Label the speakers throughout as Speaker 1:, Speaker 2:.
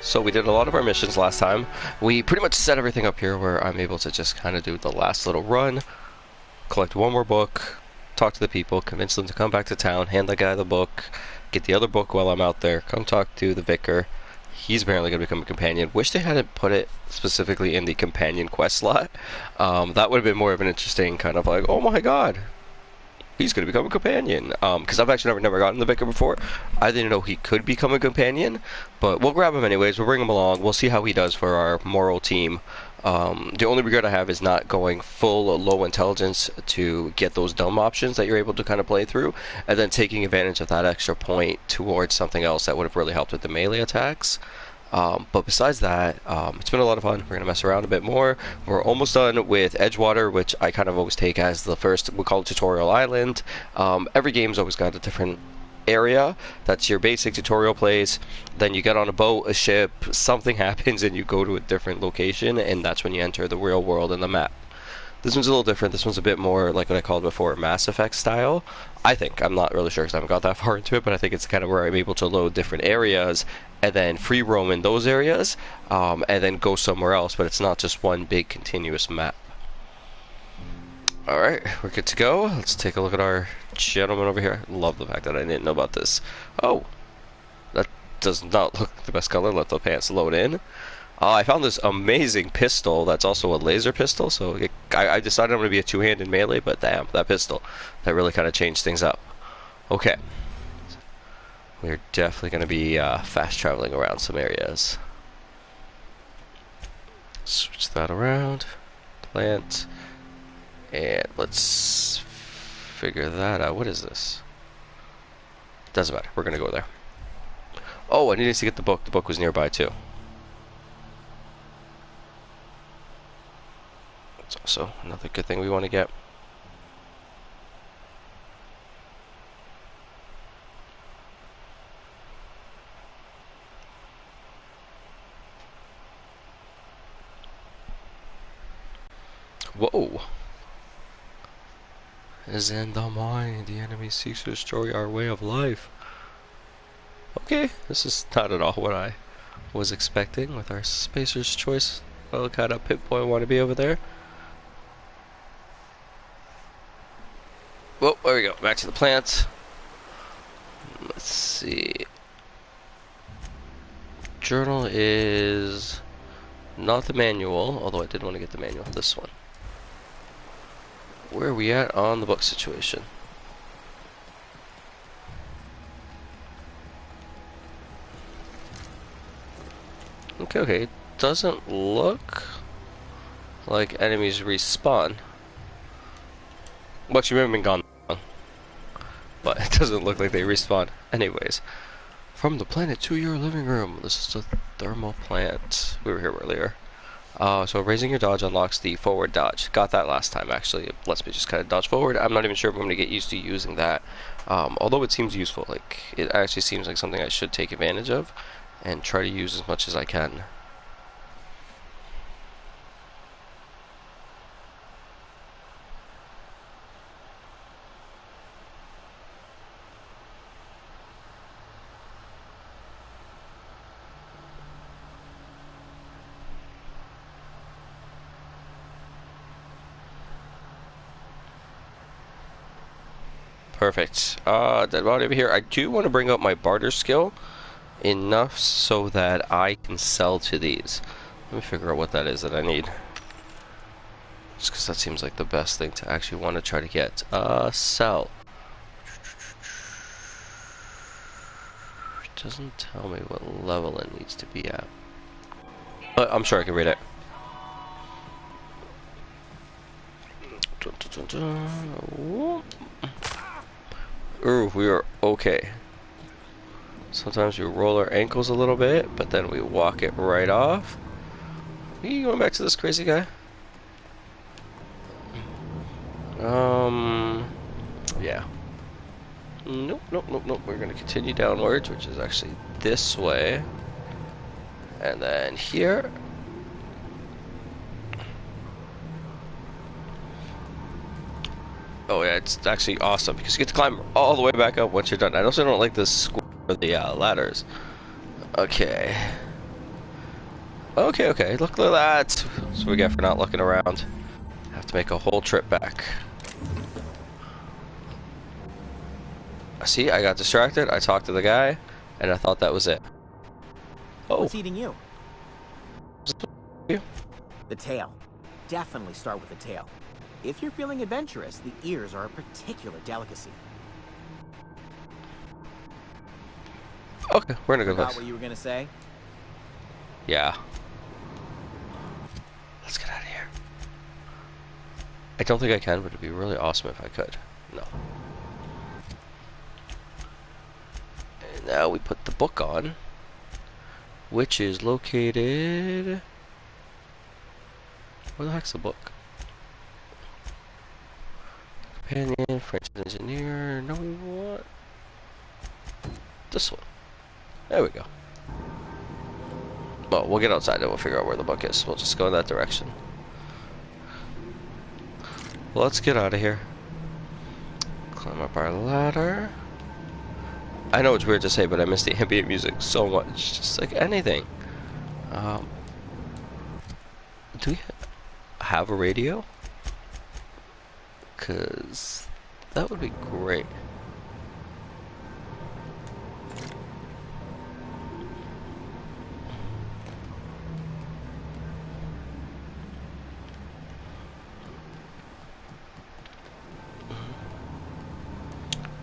Speaker 1: So we did a lot of our missions last time. We pretty much set everything up here where I'm able to just kind of do the last little run, collect one more book, talk to the people, convince them to come back to town, hand the guy the book, get the other book while I'm out there, come talk to the vicar. He's apparently going to become a companion. Wish they hadn't put it specifically in the companion quest slot. That would have been more of an interesting kind of like, oh my god, he's going to become a companion. Because I've actually never gotten the vicar before. I didn't know he could become a companion, but we'll grab him anyways. We'll bring him along. We'll see how he does for our moral team. The only regret I have is not going full low intelligence to get those dumb options that you're able to kind of play through, and then taking advantage of that extra point towards something else that would have really helped with the melee attacks. But besides that, it's been a lot of fun. We're going to mess around a bit more. We're almost done with Edgewater, which I kind of always take as the first, we call it Tutorial Island. Every game's always got a different area. That's your basic tutorial place. Then you get on a boat, a ship, something happens, and you go to a different location, and that's when you enter the real world in the map. This one's a little different. This one's a bit more like what I called before, Mass Effect style. I think. I'm not really sure because I haven't got that far into it, but I think it's kind of where I'm able to load different areas and then free roam in those areas, and then go somewhere else, but it's not just one big continuous map. Alright, we're good to go. Let's take a look at our gentleman over here. Love the fact that I didn't know about this. Oh, that does not look the best color. Let the pants load in. I found this amazing pistol that's also a laser pistol, so I decided I'm going to be a two-handed melee, but damn, that pistol, that really kind of changed things up. Okay. We're definitely going to be fast traveling around some areas. Switch that around. Plant. And let's figure that out. What is this? Doesn't matter. We're going to go there. Oh, I needed to get the book. The book was nearby, too. That's also another good thing we want to get. Whoa. Is in the mind. The enemy seeks to destroy our way of life. Okay, this is not at all what I was expecting with our Spacer's Choice. What kind of Pip-Boy want to be over there? Whoa, there we go. Back to the plant. Let's see. Journal is not the manual, although I did want to get the manual. This one. Where are we at on the book situation? Okay, it doesn't look like enemies respawn. Well, actually, we haven't been gone long, but it doesn't look like they respawn. Anyways, from the planet to your living room. This is the thermal plant. We were here earlier. So raising your dodge unlocks the forward dodge. Got that last time, actually. It lets me just kind of dodge forward. I'm not even sure if I'm going to get used to using that. Although it seems useful. Like, it actually seems like something I should take advantage of and try to use as much as I can. Perfect. Dead body over here. I do want to bring up my barter skill enough so that I can sell to these. Let me figure out what that is that I need. Just because that seems like the best thing to actually want to try to get. Sell. It doesn't tell me what level it needs to be at. But I'm sure I can read it. Ooh, we are okay. Sometimes we roll our ankles a little bit, but then we walk it right off. Are you going back to this crazy guy? Yeah. Nope, nope, nope, nope. We're going to continue downwards, which is actually this way. And then here. Oh yeah, it's actually awesome because you get to climb all the way back up once you're done. I also don't like the square for the ladders. Okay. Okay, okay, look at that. So we get for not looking around. Have to make a whole trip back. See, I got distracted, I talked to the guy, and I thought that was it. Oh.
Speaker 2: What's eating you?
Speaker 1: You?
Speaker 2: The tail. Definitely start with the tail. If you're feeling adventurous, the ears are a particular delicacy.
Speaker 1: Okay, we're in a good
Speaker 2: Forgot
Speaker 1: place.
Speaker 2: what you were gonna say?
Speaker 1: Yeah. Let's get out of here. I don't think I can, but it'd be really awesome if I could. No. And now we put the book on, which is located... Where the heck's the book? Companion, French engineer. No, we want this one. There we go. Well, we'll get outside and we'll figure out where the book is. We'll just go in that direction. Let's get out of here. Climb up our ladder. I know it's weird to say, but I miss the ambient music so much. Just like anything. Do we have a radio? Because that would be great.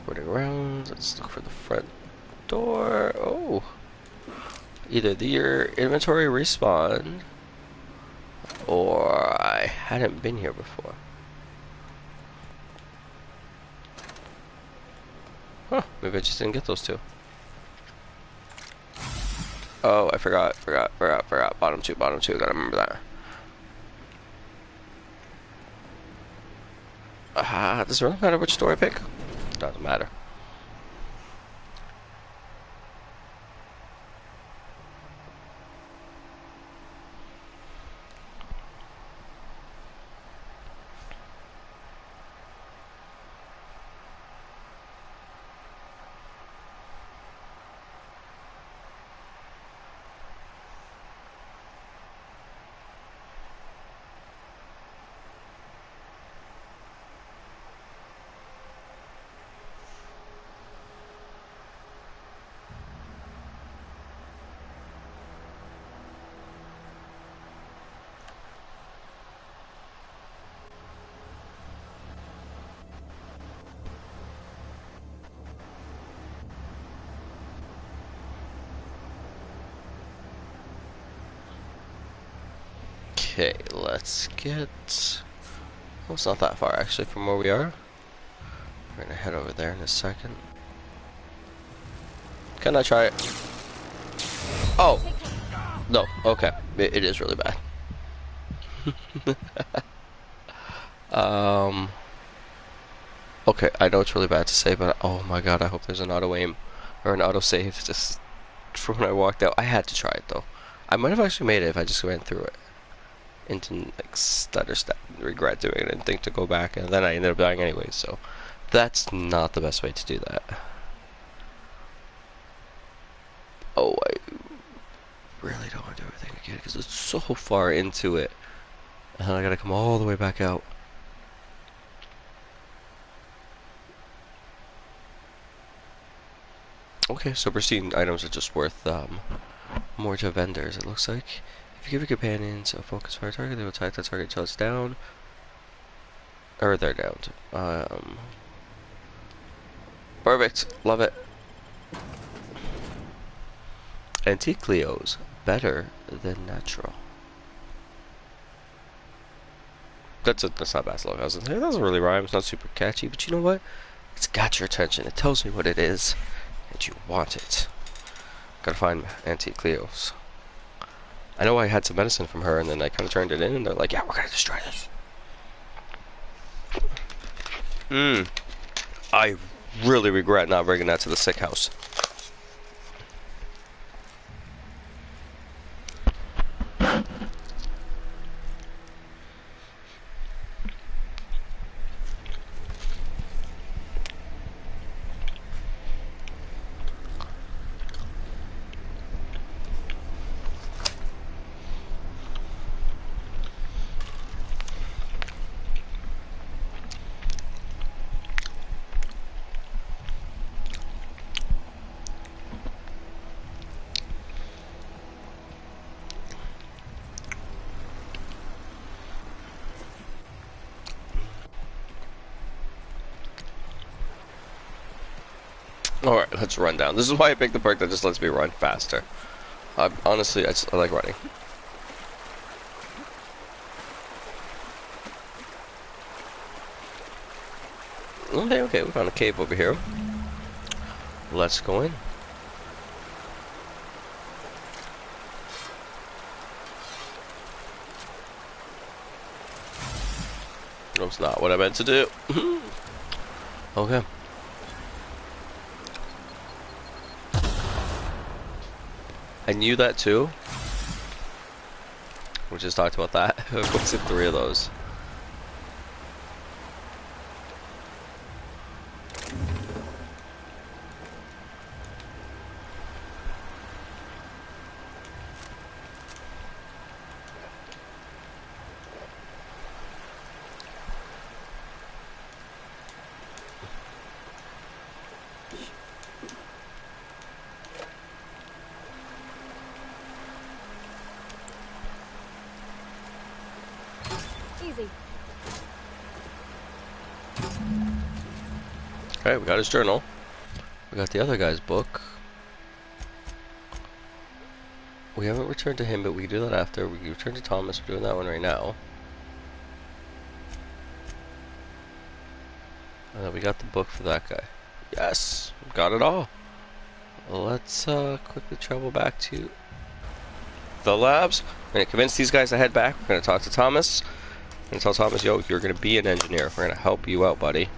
Speaker 1: Running around. Let's look for the front door. Oh. Either your inventory respawned, or I hadn't been here before. Huh, maybe I just didn't get those two. Oh, I forgot. Bottom two, gotta remember that. Does it really matter which door I pick? Doesn't matter. Okay, let's get... Well, it's not that far actually from where we are. We're gonna head over there in a second. Can I try it? Oh! No, okay. It is really bad. Okay, I know it's really bad to say, but oh my god, I hope there's an auto aim or an auto save just from when I walked out. I had to try it though. I might have actually made it if I just went through it. And didn't like stutter regret doing it and think to go back, and then I ended up dying anyway, so that's not the best way to do that. Oh, I really don't want to do everything again because it's so far into it, and I gotta come all the way back out. Okay, so pristine items are just worth more to vendors, it looks like. If you give your companions a focus fire target, they will attack the target till it's down. Or they're down. Perfect. Love it. Antique Cleos. Better than natural. That's not bad slow. It doesn't really rhyme. It's not super catchy, but you know what? It's got your attention. It tells me what it is, and you want it. Gotta find Antique Cleos. I know I had some medicine from her, and then I kind of turned it in, and they're like, yeah, we're gonna destroy this. I really regret not bringing that to the sick house. Alright, let's run down. This is why I picked the perk that just lets me run faster. Honestly, I like running. Okay, we found a cave over here. Let's go in. That's not what I meant to do. Okay. I knew that too. We just talked about that. What's in 3 of those?
Speaker 3: Easy.
Speaker 1: Okay, we got his journal. We got the other guy's book. We haven't returned to him, but we can do that after. We can return to Thomas. We're doing that one right now. And then we got the book for that guy. Yes! Got it all. Let's quickly travel back to the labs. We're going to convince these guys to head back. We're going to talk to Thomas. And tell Thomas, yo, you're going to be an engineer. We're going to help you out, buddy.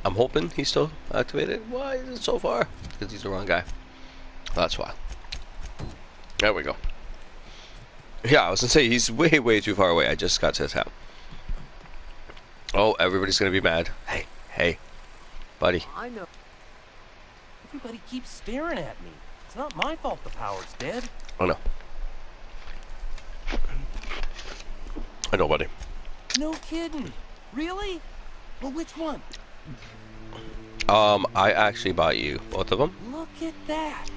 Speaker 1: I'm hoping he's still activated. Why is it so far? Because he's the wrong guy. That's why. There we go. Yeah, I was gonna say he's way, way too far away. I just got to his house. Oh, everybody's gonna be mad. Hey, hey, buddy.
Speaker 4: I know. Everybody keeps staring at me. It's not my fault the power's dead.
Speaker 1: Oh no. I know, buddy.
Speaker 4: No kidding. Really? Well, which one?
Speaker 1: I actually bought you both of them.
Speaker 4: Look at that.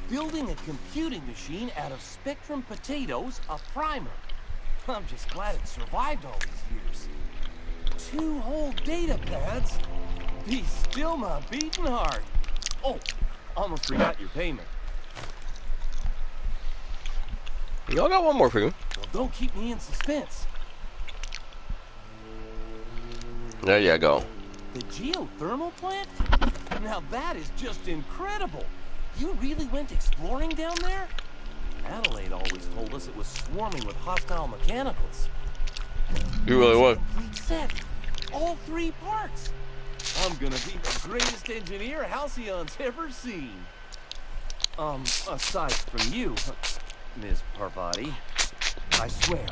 Speaker 4: Building a computing machine out of Spectrum potatoes, a primer. I'm just glad it survived all these years. 2 whole data pads. Be still my beating heart. Oh, almost forgot your payment.
Speaker 1: Y'all got one more for you.
Speaker 4: Well, don't keep me in suspense.
Speaker 1: There you go.
Speaker 4: The geothermal plant? Now that is just incredible. You really went exploring down there? Adelaide always told us it was swarming with hostile mechanicals.
Speaker 1: You really would.
Speaker 4: Complete set. All 3 parts. I'm gonna be the greatest engineer Halcyon's ever seen. Aside from you, Ms. Parvati. I swear,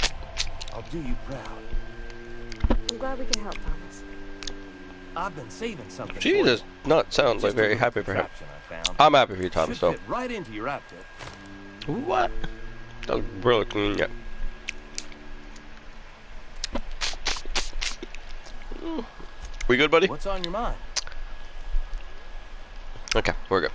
Speaker 4: I'll do you proud.
Speaker 3: I'm glad we can help, Thomas.
Speaker 4: I've been saving something.
Speaker 1: She does not sound like very happy for him.
Speaker 4: I found.
Speaker 1: I'm happy for you, Thomas,
Speaker 4: Should
Speaker 1: though.
Speaker 4: fit right into your outfit.
Speaker 1: What? That was brilliant. Yeah. We good, buddy?
Speaker 4: What's on your mind?
Speaker 1: Okay, we're good.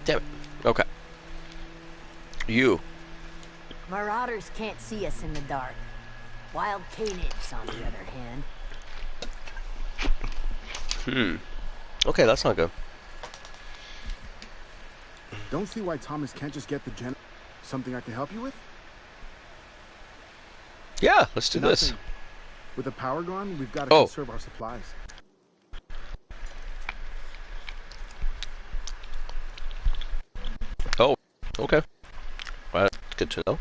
Speaker 1: Damn it. Okay. You.
Speaker 5: Marauders can't see us in the dark. Wild canids, on the other hand.
Speaker 1: Okay, that's not good.
Speaker 6: Don't see why Thomas can't just get the gen.
Speaker 3: Something I can help you with?
Speaker 1: Yeah, let's do this.
Speaker 3: Nothing. With the power gone, we've got to
Speaker 1: Oh.
Speaker 3: conserve our supplies.
Speaker 1: Oh, okay. Well, good to know.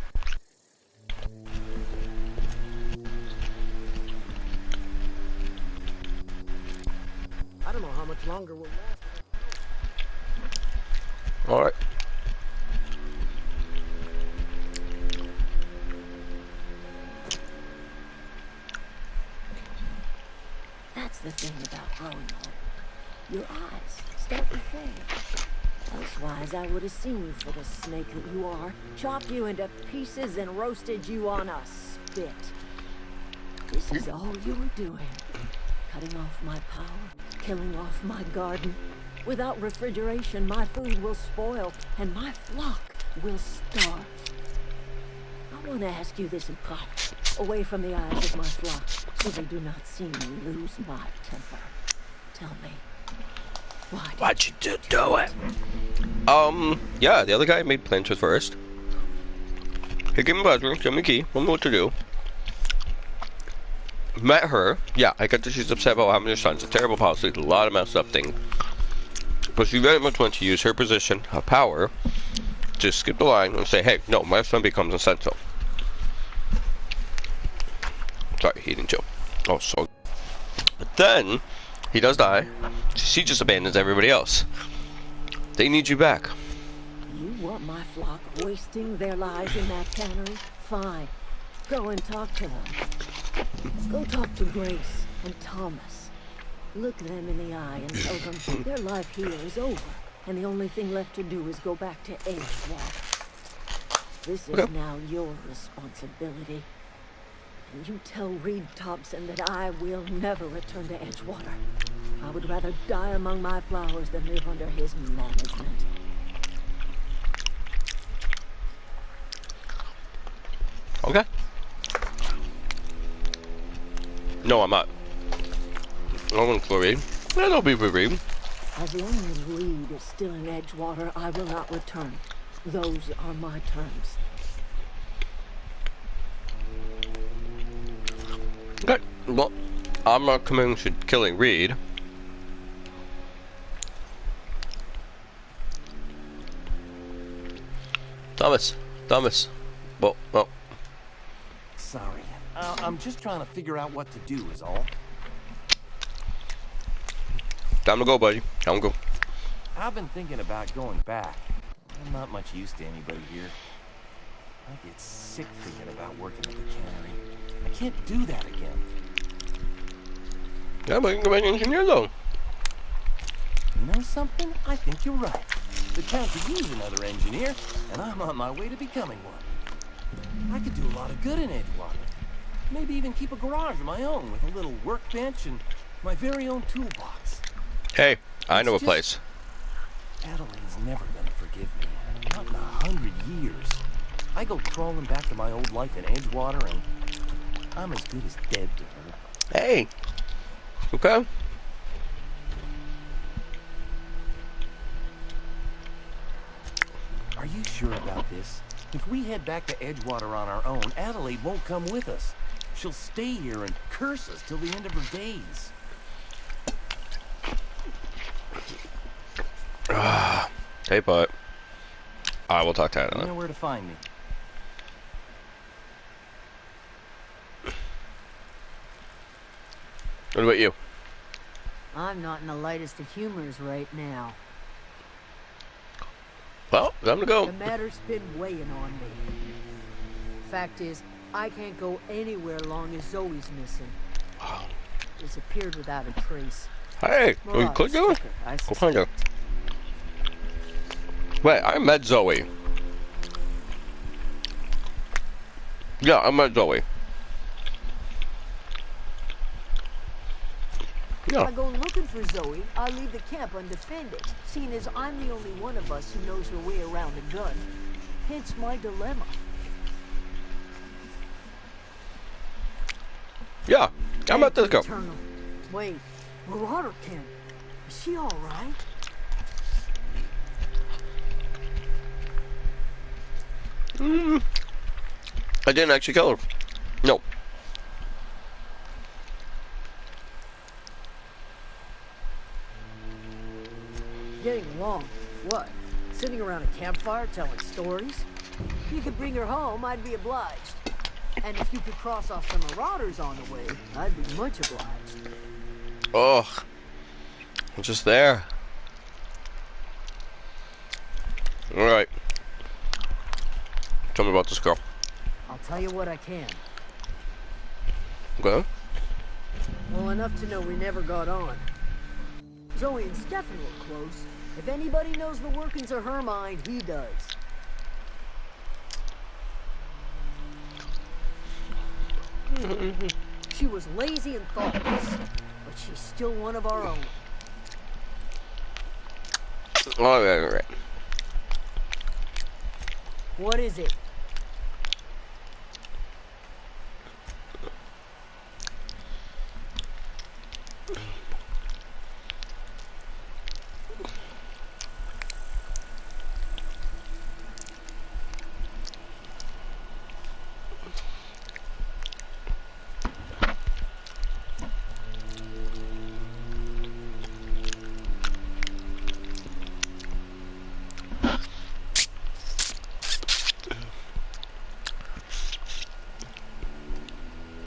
Speaker 5: I don't know how much longer we'll last.
Speaker 1: All right.
Speaker 5: That's the thing about growing old. Your eyes start to fade. Elsewise, I would have seen you for the snake that you are, chopped you into pieces and roasted you on a spit. This is all you were doing. Cutting off my power, killing off my garden. Without refrigeration, my food will spoil, and my flock will starve. I want to ask you this in private, away from the eyes of my flock, so they do not see me lose my temper. Tell me, why'd you
Speaker 1: do it? Yeah, the other guy made plans with first. He gave me a buzzer, gave me a key, told me what to do. Met her. Yeah, I get that she's upset about having her son. It's a terrible policy, a lot of messed up things. But she very much wants to use her position of power to skip the line and say, hey, no, my son becomes essential. Sorry, he didn't chill. Oh, so. But then, he does die. She just abandons everybody else. They need you back.
Speaker 5: You want my flock wasting their lives in that cannery? Fine. Go and talk to them. Go talk to Grace and Thomas. Look them in the eye and tell them their life here is over, and the only thing left to do is go back to Edgewater. This is now your responsibility. And you tell Reed Thompson that I will never return to Edgewater. I would rather die among my flowers than live under his management.
Speaker 1: Okay. No, I'm not. I don't for Reed. I don't be for Reed.
Speaker 5: As long as Reed is still in Edgewater, I will not return. Those are my terms.
Speaker 1: Okay. Well, I'm not committing to killing Reed. Thomas. Well.
Speaker 4: Sorry. I'm just trying to figure out what to do is all.
Speaker 1: Time to go, buddy. Time to go.
Speaker 4: I've been thinking about going back. I'm not much use to anybody here. I get sick thinking about working at the cannery. I can't do that again.
Speaker 1: Yeah, but you can go back engineer though.
Speaker 4: You know something? I think you're right. The town could use another engineer, and I'm on my way to becoming one. I could do a lot of good in Edgewater. Maybe even keep a garage of my own with a little workbench and my very own toolbox.
Speaker 1: Hey, I know a
Speaker 4: It's
Speaker 1: place.
Speaker 4: Adelaide's never gonna forgive me. Not in 100 years. I go crawling back to my old life in Edgewater, and I'm as good as dead to her.
Speaker 1: Hey. Okay.
Speaker 4: Are you sure about this? If we head back to Edgewater on our own, Adelaide won't come with us. She'll stay here and curse us till the end of her days.
Speaker 1: Hey, bud. I will talk to
Speaker 4: You
Speaker 1: Adelaide.
Speaker 4: know where to find me.
Speaker 1: What about you?
Speaker 5: I'm not in the lightest of humors right now.
Speaker 1: Well, time to go.
Speaker 5: The matter's been weighing on me. Fact is, I can't go anywhere long as Zoe's missing. Disappeared without a trace.
Speaker 1: Hey, we could do it. Go find her. Wait, I met Zoe. Yeah, I met Zoe.
Speaker 5: If
Speaker 1: Yeah.
Speaker 5: I go looking for Zoe, I leave the camp undefended, seeing as I'm the only one of us who knows her way around a gun. Hence my dilemma.
Speaker 1: Yeah, I met this girl.
Speaker 5: Eternal. Wait, Marauderkin. Is she alright?
Speaker 1: I didn't actually kill her. No.
Speaker 5: Getting along. What? Sitting around a campfire telling stories? If you could bring her home, I'd be obliged. And if you could cross off some marauders on the way, I'd be much obliged.
Speaker 1: Ugh. I'm just there. Alright. Tell me about this girl.
Speaker 5: I'll tell you what I can.
Speaker 1: Okay.
Speaker 5: Well, enough to know we never got on. Zoe and Stefan were close. If anybody knows the workings of her mind, he does. She was lazy and thoughtless, but she's still one of our own.
Speaker 1: Alright.
Speaker 5: What is it?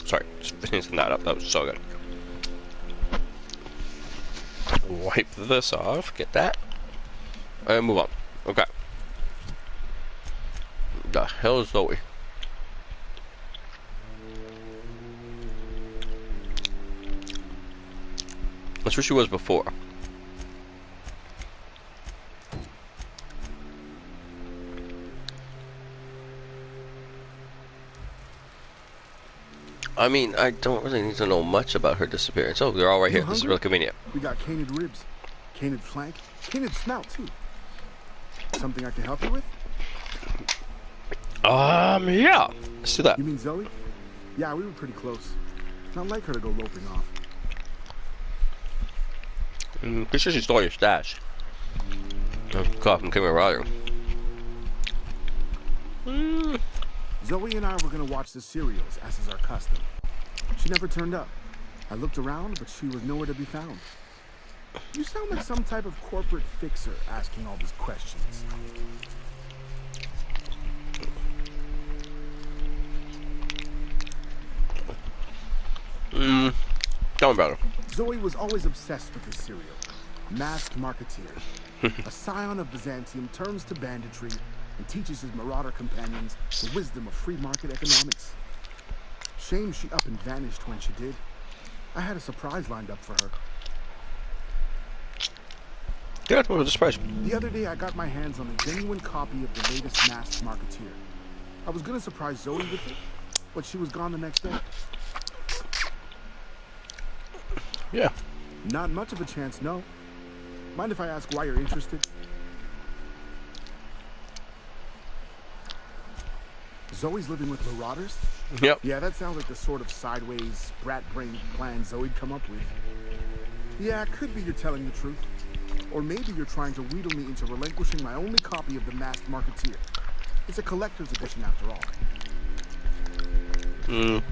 Speaker 1: Sorry, just finishing that up. That was so good. Wipe this off. Get that. And move on. Okay. The hell is Zoe? That's where she was before. I mean, I don't really need to know much about her disappearance. Oh, they're all right here. This is really convenient.
Speaker 3: We got canid ribs, canid flank, canid snout too. Something I can help you with?
Speaker 1: Yeah. Let's do that.
Speaker 3: You mean Zoe? Yeah, we were pretty close. Not like her to go loping off.
Speaker 1: Pretty sure she stole your stash. Caught from Kimmy Ryder.
Speaker 3: Zoe and I were gonna watch the serials, as is our custom. She never turned up. I looked around, but she was nowhere to be found. You sound like some type of corporate fixer asking all these questions.
Speaker 1: Tell me about her.
Speaker 3: Zoe was always obsessed with this serial. Masked Marketeer. A scion of Byzantium turns to banditry and teaches his marauder companions the wisdom of free market economics. Shame she up and vanished when she did. I had a surprise lined up for her.
Speaker 1: Yeah, what was the surprise?
Speaker 3: The other day I got my hands on a genuine copy of the latest Masked Marketeer. I was gonna surprise Zoe with it, but she was gone the next day.
Speaker 1: Yeah.
Speaker 3: Not much of a chance, no. Mind if I ask why you're interested? Zoe's living with marauders?
Speaker 1: Yep.
Speaker 3: Yeah, that sounds like the sort of sideways, brat-brained plan Zoe'd come up with. Yeah, it could be you're telling the truth. Or maybe you're trying to wheedle me into relinquishing my only copy of the Masked Marketeer. It's a collector's edition after all.
Speaker 1: I'm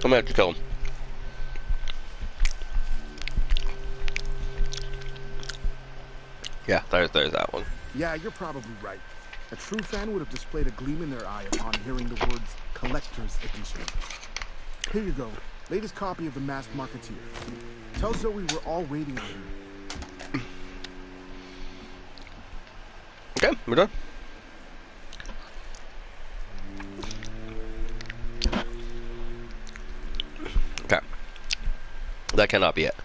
Speaker 1: gonna have to tell him. Yeah, there's that one.
Speaker 3: Yeah, you're probably right. A true fan would have displayed a gleam in their eye upon hearing the words collector's edition. Here you go. Latest copy of the Masked Marketeer. Tell Zoe we're all waiting on her.
Speaker 1: Okay, we're done. Okay. That cannot be it.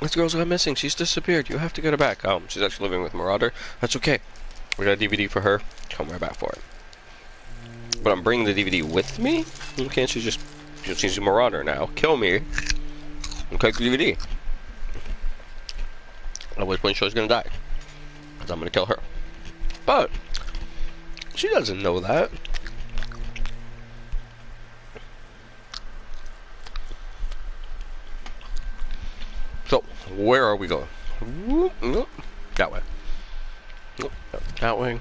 Speaker 1: This girl's gone missing. She's disappeared. You have to get her back. Oh, she's actually living with Marauder. That's okay. We got a DVD for her. Come right back for it. But I'm bringing the DVD with me? Can't she just... She's a Marauder now. Kill me. And take the DVD. At which point she's gonna die. Because I'm gonna kill her. But... she doesn't know that. So, where are we going? Whoop, nope. That way. Nope. That way.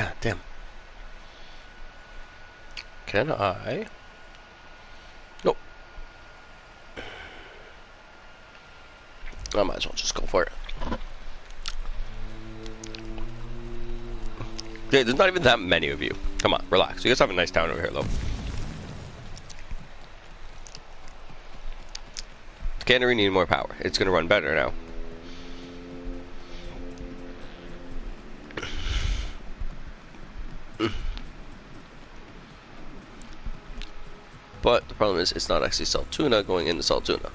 Speaker 1: God damn. Can I? Nope. I might as well just go for it. Yeah, there's not even that many of you. Come on, relax. You guys have a nice town over here, though. Cannery need more power. It's gonna run better now. But the problem is, it's not actually Saltuna going into Saltuna.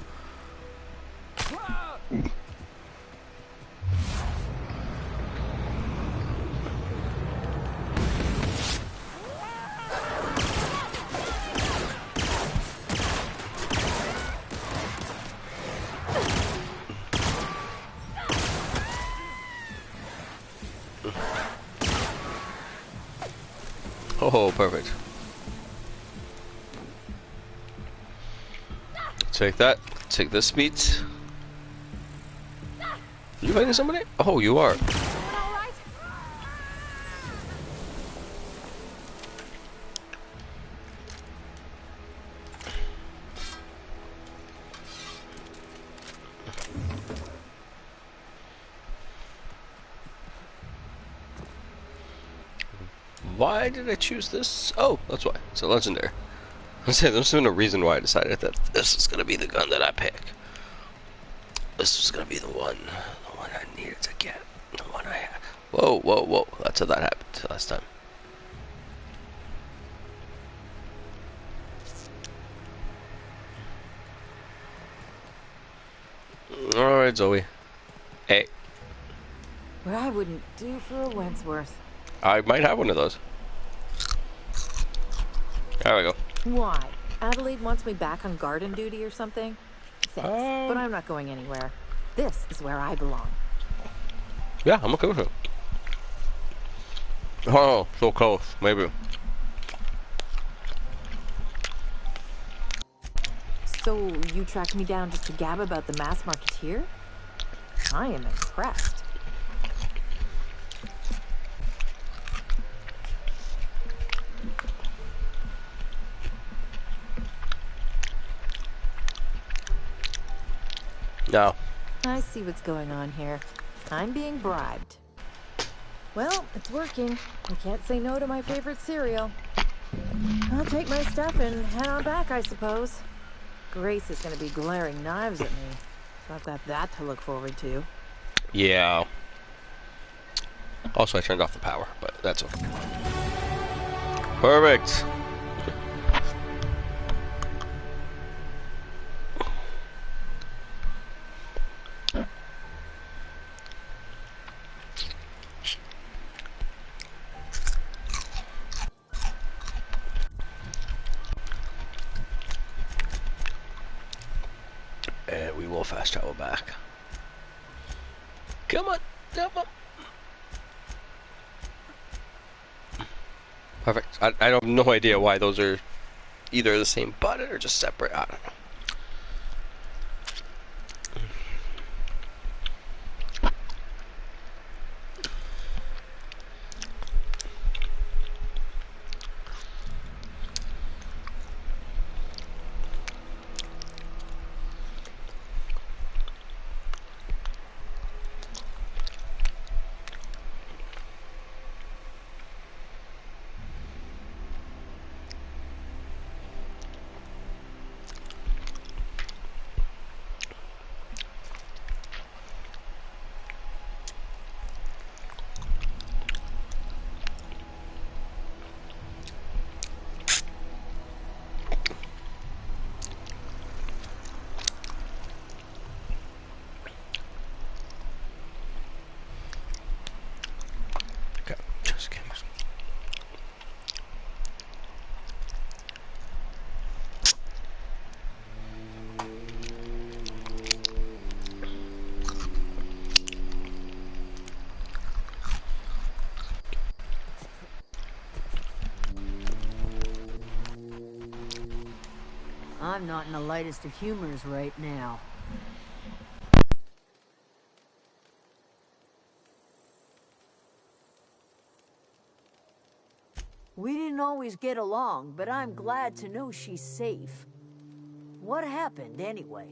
Speaker 1: Oh, perfect. Take that. Take this meat. You fighting somebody? Oh, you are. Why did I choose this? Oh, that's why. It's a legendary. I'm saying there's been a reason why I decided that this is gonna be the gun that I pick. This was gonna be the one I needed to get, the one I had. Whoa, whoa, whoa! That's how that happened last time. All right, Zoe. Hey.
Speaker 5: What I wouldn't do for a Wentworth.
Speaker 1: I might have one of those. There we go.
Speaker 5: Why? Adelaide wants me back on garden duty or something? Thanks, but I'm not going anywhere. This is where I belong.
Speaker 1: Yeah, I'm okay with it. Oh, so close. Maybe.
Speaker 5: So, you tracked me down just to gab about the mass marketeer? I am impressed.
Speaker 1: No.
Speaker 5: I see what's going on here. I'm being bribed. Well, it's working. I can't say no to my favorite cereal. I'll take my stuff and head on back, I suppose. Grace is gonna be glaring knives at me, so I've got that to look forward to.
Speaker 1: Yeah. Also, I turned off the power, but that's okay. Perfect. And we will fast travel back. Come on, come on. Perfect. I have no idea why those are either the same button or just separate. I don't know.
Speaker 5: I'm not in the lightest of humors right now. We didn't always get along, but I'm glad to know she's safe. What happened, anyway?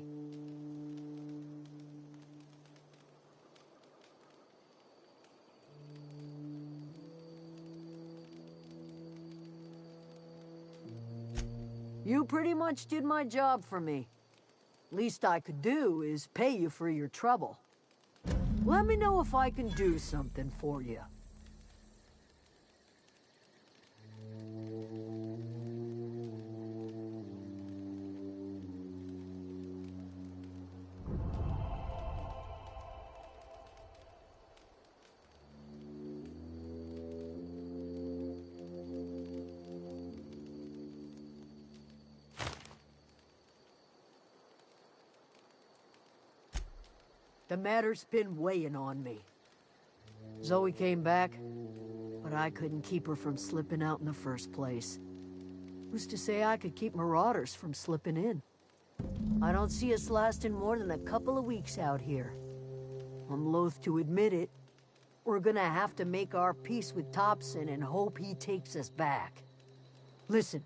Speaker 5: You pretty much did my job for me. Least I could do is pay you for your trouble. Let me know if I can do something for you. The matter's been weighing on me. Zoe came back, but I couldn't keep her from slipping out in the first place. Who's to say I could keep marauders from slipping in? I don't see us lasting more than a couple of weeks out here. I'm loath to admit it. We're gonna have to make our peace with Topson and hope he takes us back. Listen,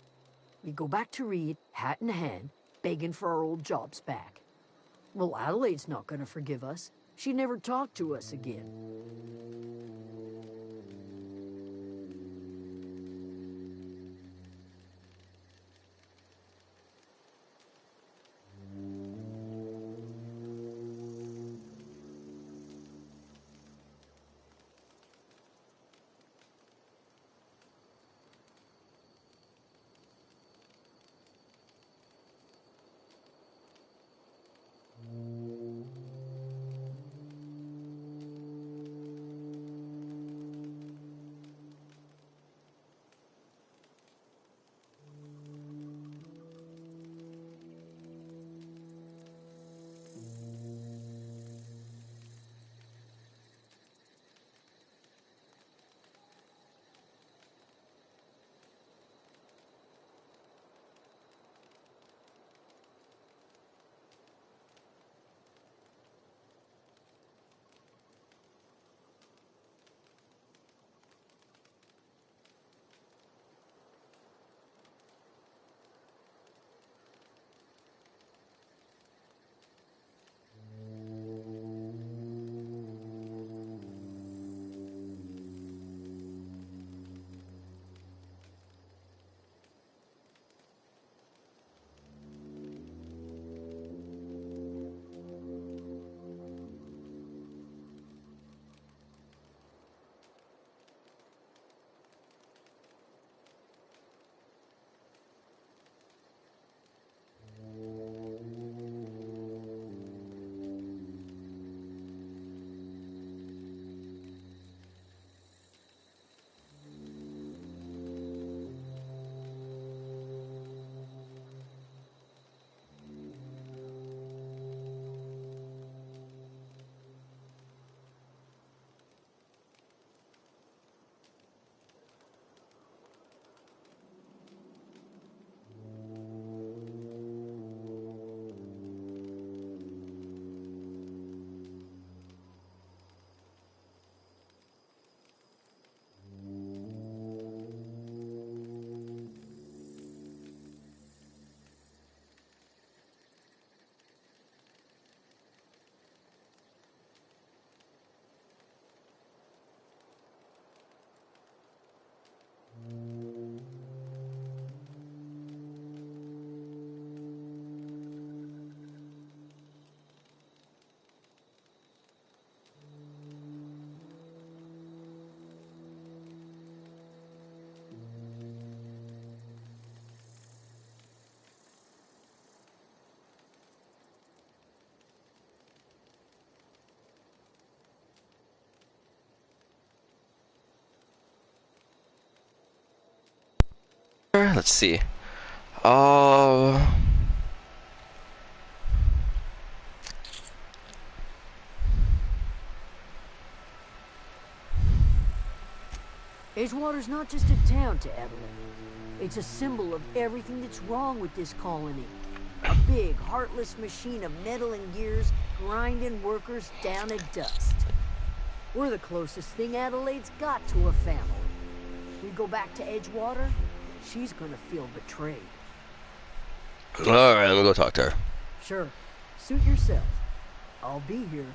Speaker 5: we go back to Reed, hat in hand, begging for our old jobs back. Well, Adelaide's not gonna forgive us. She never talked to us again.
Speaker 1: Let's see. Uh,
Speaker 5: Edgewater's not just a town to Adelaide. It's a symbol of everything that's wrong with this colony. A big, heartless machine of meddling gears, grinding workers down to dust. We're the closest thing Adelaide's got to a family. we go back to Edgewater, she's gonna feel betrayed.
Speaker 1: Alright, let me go talk to her.
Speaker 5: Sure, suit yourself. I'll be here.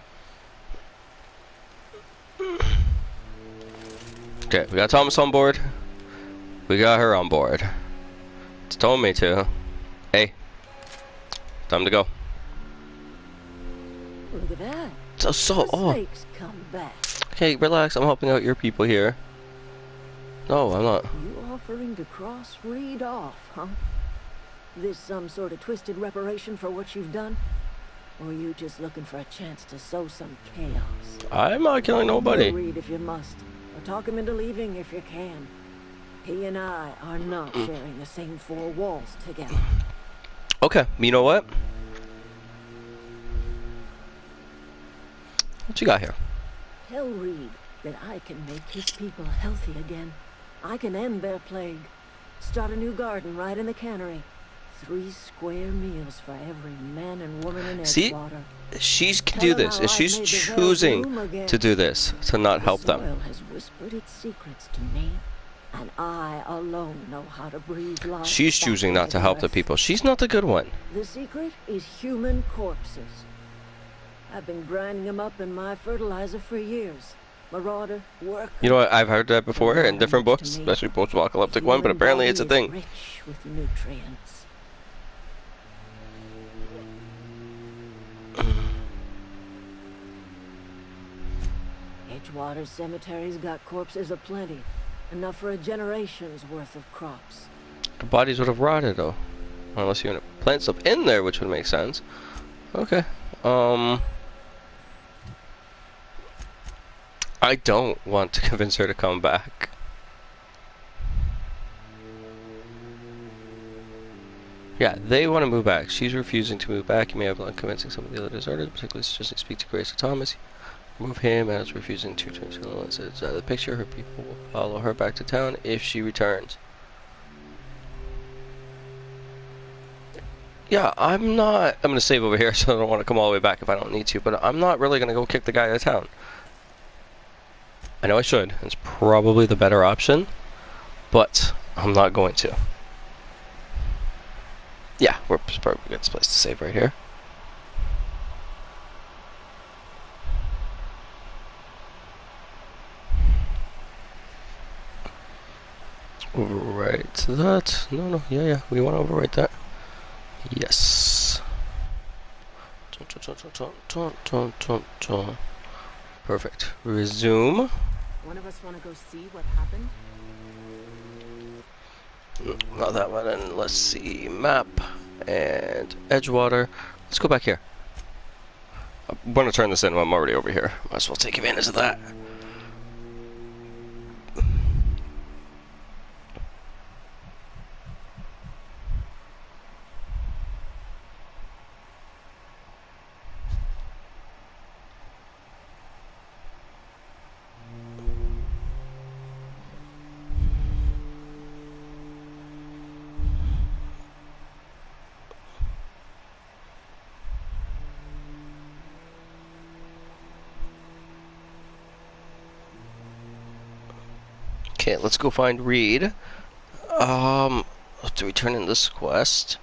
Speaker 1: Okay, we got Thomas on board. We got her on board. It's told me to. Hey, time to go.
Speaker 5: Look at that.
Speaker 1: So,
Speaker 5: The
Speaker 1: oh.
Speaker 5: snakes come back.
Speaker 1: Okay, relax. I'm helping out your people here. No, I'm not.
Speaker 5: You offering to cross Reed off, huh? This some sort of twisted reparation for what you've done? Or you just looking for a chance to sow some chaos?
Speaker 1: I'm not killing
Speaker 5: Kill
Speaker 1: nobody.
Speaker 5: Reed if you must, or talk him into leaving if you can. He and I are not sharing the same four walls together.
Speaker 1: Okay, you know what? What you got here?
Speaker 5: Tell Reed that I can make his people healthy again. I can end their plague. Start a new garden right in the cannery. 3 square meals for every man and woman in
Speaker 1: See?
Speaker 5: Edgewater.
Speaker 1: She can
Speaker 5: Tell
Speaker 1: do
Speaker 5: them
Speaker 1: this,
Speaker 5: how
Speaker 1: and
Speaker 5: I've
Speaker 1: she's
Speaker 5: made the Vale
Speaker 1: choosing
Speaker 5: bloom again.
Speaker 1: to do this, to not help
Speaker 5: The
Speaker 1: them.
Speaker 5: soil has whispered its secrets to me, and I alone know how to breathe life.
Speaker 1: She's
Speaker 5: back
Speaker 1: choosing not
Speaker 5: into
Speaker 1: to help the
Speaker 5: earth.
Speaker 1: people. She's not the good one.
Speaker 5: The secret is human corpses. I've been grinding them up in my fertilizer for years. Marauder, worker.
Speaker 1: You know what? I've heard that before in different
Speaker 5: Matter much
Speaker 1: books,
Speaker 5: to me.
Speaker 1: especially post-apocalyptic
Speaker 5: The
Speaker 1: one, but
Speaker 5: human
Speaker 1: apparently it's a
Speaker 5: body is
Speaker 1: thing.
Speaker 5: Rich with nutrients. Edgewater Cemetery's got corpses aplenty. Enough for a generation's worth of crops.
Speaker 1: The bodies would have rotted though. Unless you plant stuff in there, which would make sense. Okay. I don't want to convince her to come back. Yeah, they want to move back. She's refusing to move back. You may have been convincing some of the other deserters, particularly suggesting speak to Grace or Thomas. Move him as refusing to turn to the picture. Her people will follow her back to town if she returns. Yeah, I'm gonna save over here, so I don't want to come all the way back if I don't need to, but I'm not really gonna go kick the guy out of town. I know I should. It's probably the better option, but I'm not going to. Yeah, we're probably a good place to save right here. Overwrite that. No, yeah, we want to overwrite that. Yes. Perfect. Resume.
Speaker 6: One of us want to go see what happened?
Speaker 1: Not that one. And let's see. Map and Edgewater. Let's go back here. I'm going to turn this in while I'm already over here. Might as well take advantage of that. Okay, let's go find Reed. Do we turn in this quest?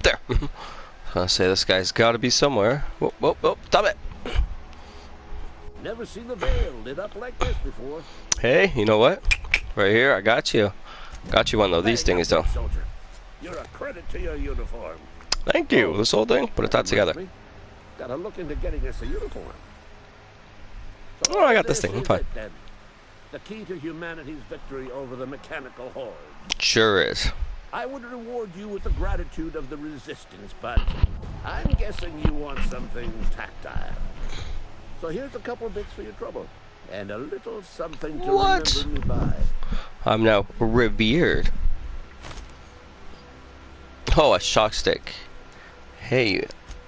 Speaker 1: There. I'll say this guy's got to be somewhere. Whoa, stop it!
Speaker 7: Never seen the Vale lit up like this before.
Speaker 1: Hey, you know what? Right here, I got you. Got you one of these things, though.
Speaker 7: Soldier, you're a credit to your uniform.
Speaker 1: Thank you. This whole thing, put it all together.
Speaker 7: Gotta look into getting us a uniform. So
Speaker 1: Oh, I got this thing. I'm
Speaker 7: is
Speaker 1: fine.
Speaker 7: it, then. The key to humanity's victory over the mechanical horde.
Speaker 1: Sure is.
Speaker 7: I would reward you with the gratitude of the resistance, but I'm guessing you want something tactile. So here's a couple bits for your trouble, and a little something to
Speaker 1: What?
Speaker 7: remember me by.
Speaker 1: I'm now revered. Oh, a shock stick. Hey,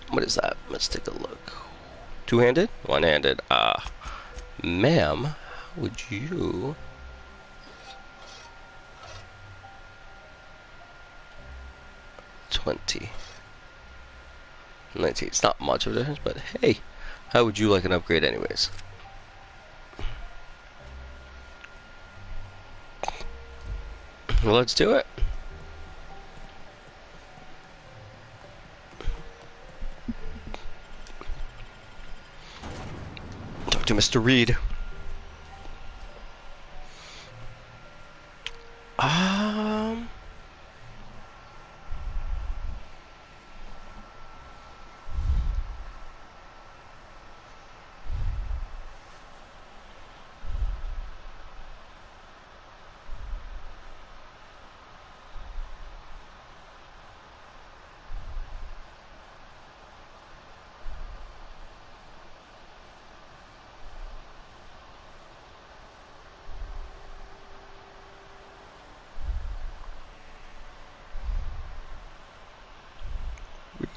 Speaker 1: what is that? Let's take a look. Two-handed? One-handed. Ma'am, how would you... 20. 19. It's not much of a difference, but hey, how would you like an upgrade anyways? Well, let's do it. Talk to Mr. Reed.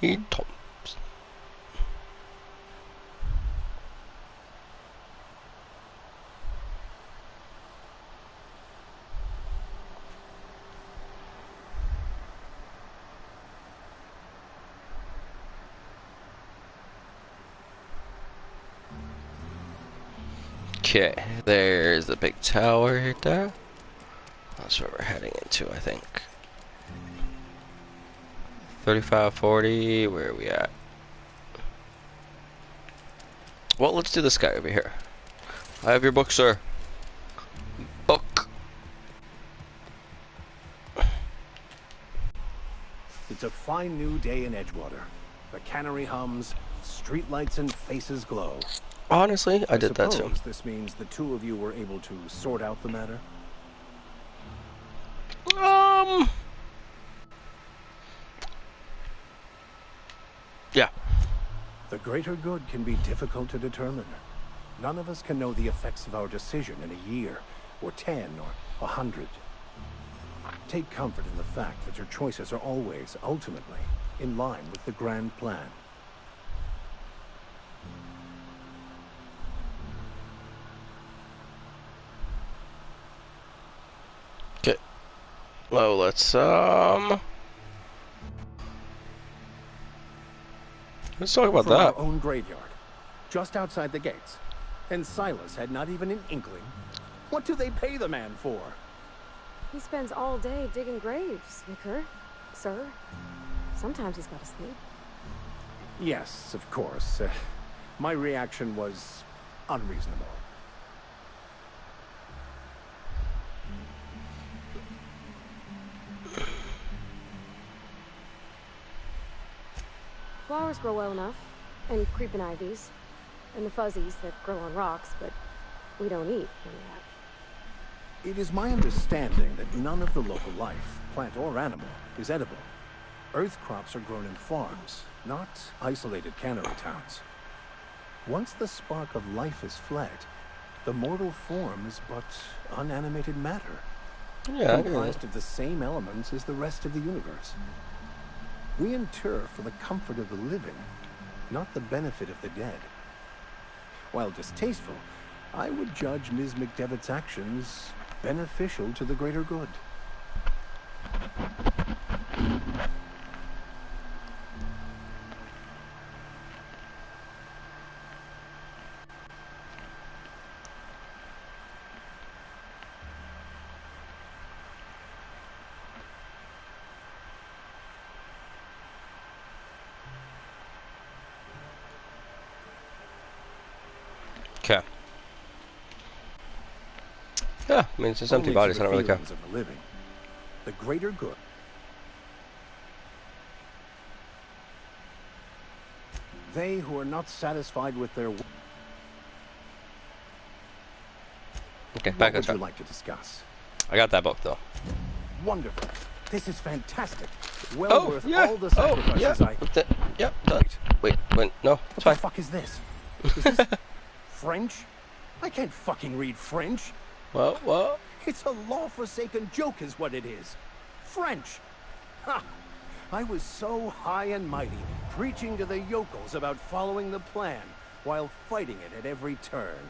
Speaker 1: Reed Thompson. Okay, there's the big tower right there. That's where we're heading into, I think. 35, 40, where are we at? Well, let's do this guy over here. I have your book, sir. Book.
Speaker 8: It's a fine new day in Edgewater. The cannery hums, streetlights and faces glow.
Speaker 1: Honestly, I did that too.
Speaker 8: Suppose this means the two of you were able to sort out the matter?
Speaker 1: Yeah.
Speaker 8: The greater good can be difficult to determine. None of us can know the effects of our decision in a year, or 10, or 100. Take comfort in the fact that your choices are always, ultimately, in line with the grand plan.
Speaker 1: Okay. Well, let's talk about
Speaker 8: From
Speaker 1: that.
Speaker 8: our own graveyard, just outside the gates. And Silas had not even an inkling. What do they pay the man for?
Speaker 6: He spends all day digging graves, Vicar. Sir. Sometimes he's got to sleep.
Speaker 8: Yes, of course. My reaction was unreasonable.
Speaker 6: Flowers grow well enough, and creeping ivies, and the fuzzies that grow on rocks, but we don't eat any of that.
Speaker 8: It is my understanding that none of the local life, plant or animal, is edible. Earth crops are grown in farms, not isolated cannery towns. Once the spark of life is fled, the mortal form is but unanimated matter,
Speaker 1: Yeah,
Speaker 8: comprised of the same elements as the rest of the universe. We inter for the comfort of the living, not the benefit of the dead. While distasteful, I would judge Ms. McDevitt's actions beneficial to the greater good.
Speaker 1: Okay. Yeah, I mean, it's just empty
Speaker 8: Only
Speaker 1: bodies,
Speaker 8: to
Speaker 1: I
Speaker 8: the
Speaker 1: don't really care.
Speaker 8: feelings of the living, the greater good. They who are not satisfied with their
Speaker 1: Okay,
Speaker 8: what
Speaker 1: back on
Speaker 8: would you
Speaker 1: track.
Speaker 8: like to discuss?
Speaker 1: I got that book, though.
Speaker 8: Wonderful. This is fantastic. Well
Speaker 1: Oh,
Speaker 8: worth
Speaker 1: yeah.
Speaker 8: all the
Speaker 1: Oh,
Speaker 8: sacrifices
Speaker 1: yeah.
Speaker 8: I...
Speaker 1: Looked at- Yep, done. Wait, no, it's
Speaker 8: What the
Speaker 1: fine.
Speaker 8: fuck is this? Is this French? I can't fucking read French.
Speaker 1: Well,
Speaker 8: It's a law-forsaken joke is what it is. French. Ha! I was so high and mighty, preaching to the yokels about following the plan, while fighting it at every turn.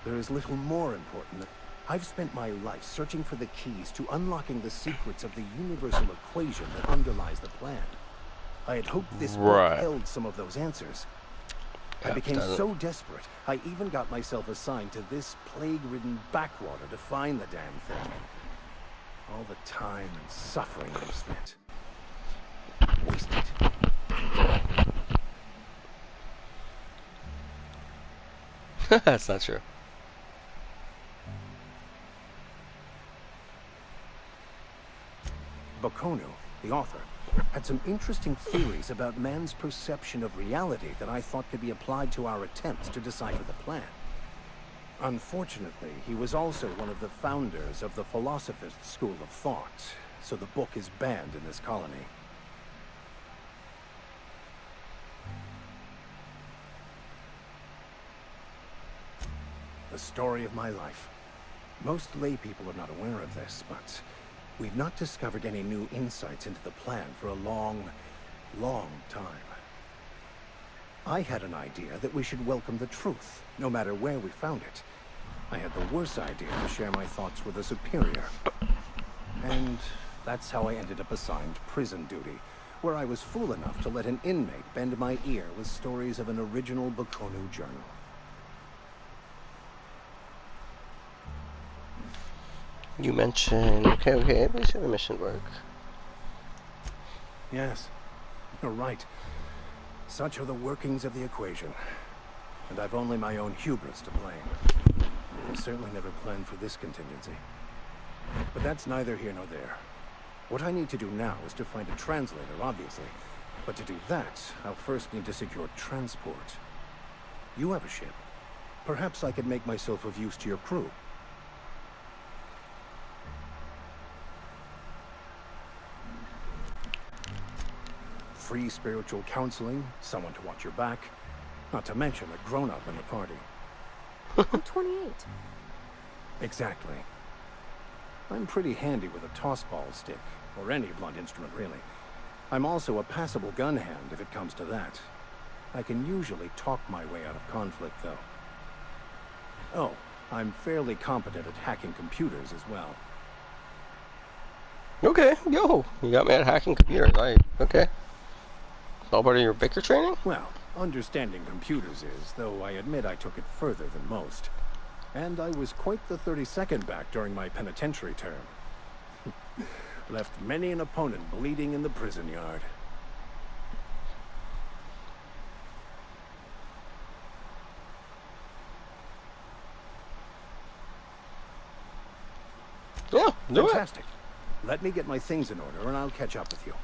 Speaker 8: There is little more important. I've spent my life searching for the keys to unlocking the secrets of the universal equation that underlies the plan. I had hoped this
Speaker 1: Right.
Speaker 8: book held some of those answers. I
Speaker 1: Yeah,
Speaker 8: became
Speaker 1: doesn't-
Speaker 8: so desperate, I even got myself assigned to this plague-ridden backwater to find the damn thing. All the time and suffering I've spent. Wasted.
Speaker 1: That's not true.
Speaker 8: Bokonu, the author, had some interesting theories about man's perception of reality that I thought could be applied to our attempts to decipher the plan. Unfortunately, he was also one of the founders of the Philosophist school of thought, so the book is banned in this colony. The story of my life. Most lay people are not aware of this, but we've not discovered any new insights into the plan for a long, long time. I had an idea that we should welcome the truth, no matter where we found it. I had the worse idea to share my thoughts with a superior. And that's how I ended up assigned prison duty, where I was fool enough to let an inmate bend my ear with stories of an original Bokonu journal.
Speaker 1: You mentioned... Okay, at least the mission work.
Speaker 8: Yes, you're right. Such are the workings of the equation. And I've only my own hubris to blame. I certainly never planned for this contingency. But that's neither here nor there. What I need to do now is to find a translator, obviously. But to do that, I'll first need to secure transport. You have a ship. Perhaps I could make myself of use to your crew. Free spiritual counseling, someone to watch your back, not to mention a grown-up in the party.
Speaker 6: I'm 28.
Speaker 8: Exactly. I'm pretty handy with a tossball stick, or any blunt instrument, really. I'm also a passable gun hand if it comes to that. I can usually talk my way out of conflict, though. Oh, I'm fairly competent at hacking computers as well.
Speaker 1: Okay, yo, you got me at hacking computers. Okay. All part of your Vicar training?
Speaker 8: Well, understanding computers is, though I admit I took it further than most. And I was quite the 32nd back during my penitentiary term. Left many an opponent bleeding in the prison yard.
Speaker 1: Yeah, do it.
Speaker 8: Fantastic. Let me get my things in order and I'll catch up with you.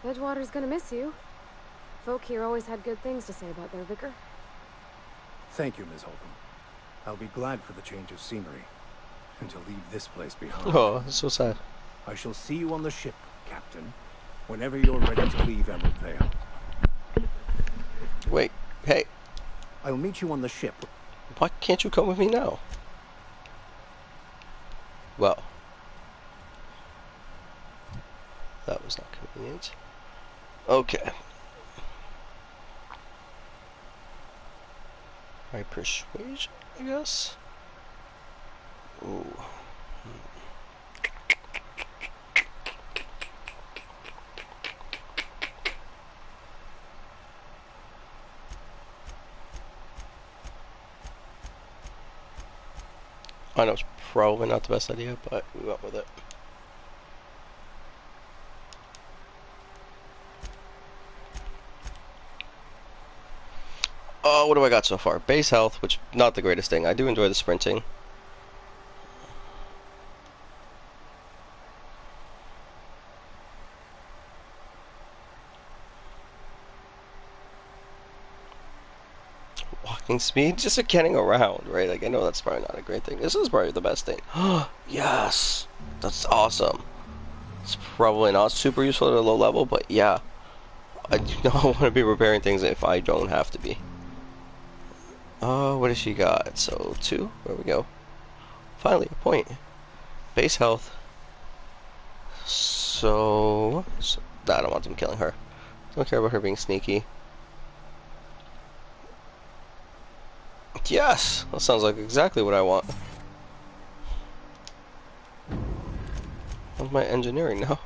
Speaker 6: Edgewater's gonna miss you. Folk here always had good things to say about their vicar.
Speaker 8: Thank you, Ms. Holcomb. I'll be glad for the change of scenery. And to leave this place behind.
Speaker 1: Oh, that's so sad.
Speaker 8: I shall see you on the ship, Captain, whenever you're ready to leave Emerald Vale.
Speaker 1: Wait, hey,
Speaker 8: I'll meet you on the ship.
Speaker 1: why can't you come with me now? Well, that was not convenient. Okay. My persuasion, I guess? Ooh. I know it's probably not the best idea, but we went with it. What do I got so far? Base health, which not the greatest thing. I do enjoy the sprinting. Walking speed, just getting around, right? Like, I know that's probably not a great thing. This is probably the best thing. Yes! That's awesome. It's probably not super useful at a low level, but yeah. I do not want to be repairing things if I don't have to be. What does she got? So, 2? There we go. Finally, a point. Base health. So I don't want them killing her. Don't care about her being sneaky. Yes! That sounds like exactly what I want. How's my engineering now?